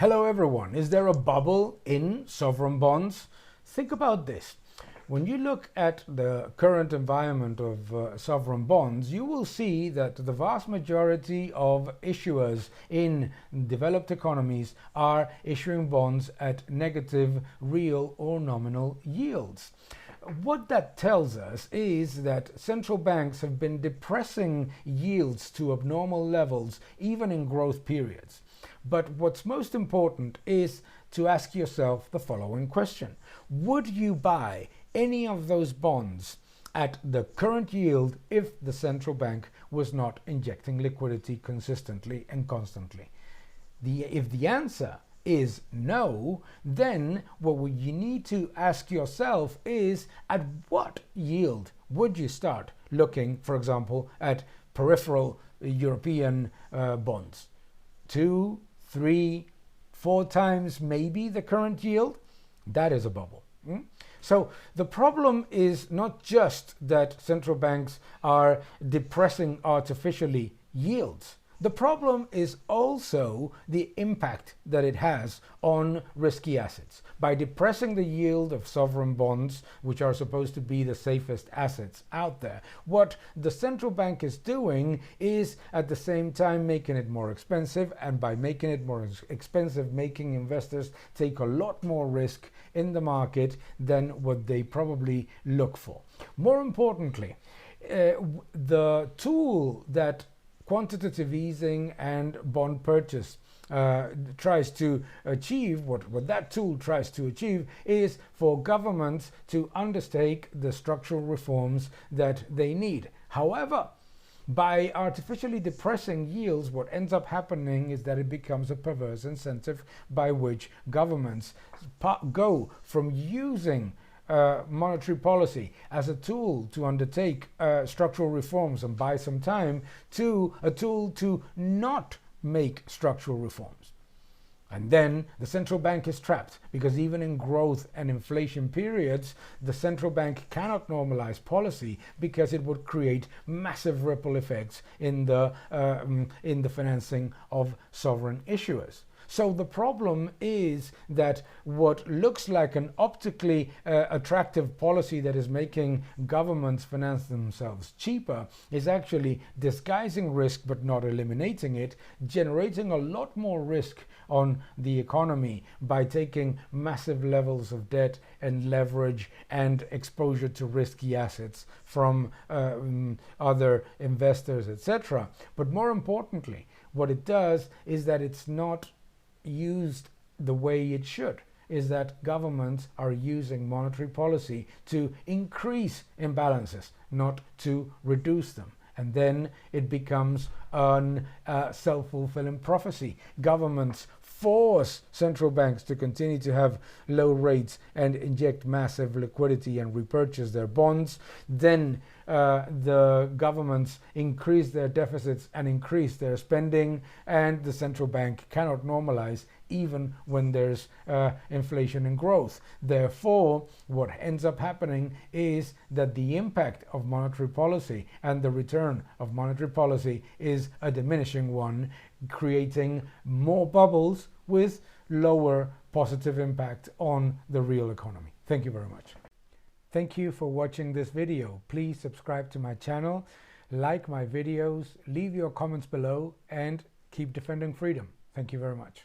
Hello everyone. Is there a bubble in sovereign bonds? Think about this. When you look at the current environment of sovereign bonds, you will see that the vast majority of issuers in developed economies are issuing bonds at negative real or nominal yields. What that tells us is that central banks have been depressing yields to abnormal levels even in growth periods. But what's most important is to ask yourself the following question. Would you buy any of those bonds at the current yield if the central bank was not injecting liquidity consistently and constantly? If the answer is no, then what you need to ask yourself is at what yield would you start looking, for example, at peripheral European bonds? 2, 3, 4 times maybe the current yield? That is a bubble. So the problem is not just that central banks are depressing artificially yields. The problem is also the impact that it has on risky assets. By depressing the yield of sovereign bonds, which are supposed to be the safest assets out there, what the central bank is doing is at the same time making it more expensive, and by making it more expensive, making investors take a lot more risk in the market than what they probably look for. More importantly, the tool that quantitative easing and bond purchase tries to achieve, what that tool tries to achieve is for governments to undertake the structural reforms that they need. However, by artificially depressing yields, what ends up happening is that it becomes a perverse incentive by which governments go from using monetary policy as a tool to undertake structural reforms and buy some time to a tool to not make structural reforms. And then the central bank is trapped because even in growth and inflation periods, the central bank cannot normalize policy because it would create massive ripple effects in the financing of sovereign issuers. So the problem is that what looks like an optically attractive policy that is making governments finance themselves cheaper is actually disguising risk but not eliminating it, generating a lot more risk on the economy by taking massive levels of debt and leverage and exposure to risky assets from other investors, etc. But more importantly, what it does is that it's not used the way it should, is that governments are using monetary policy to increase imbalances, not to reduce them. And then it becomes a self-fulfilling prophecy. Governments force central banks to continue to have low rates and inject massive liquidity and repurchase their bonds. Then the governments increase their deficits and increase their spending, and the central bank cannot normalize even when there's inflation and growth. Therefore, what ends up happening is that the impact of monetary policy and the return of monetary policy is a diminishing one, creating more bubbles with lower positive impact on the real economy. Thank you very much. Thank you for watching this video. Please subscribe to my channel, like my videos, leave your comments below, and keep defending freedom. Thank you very much.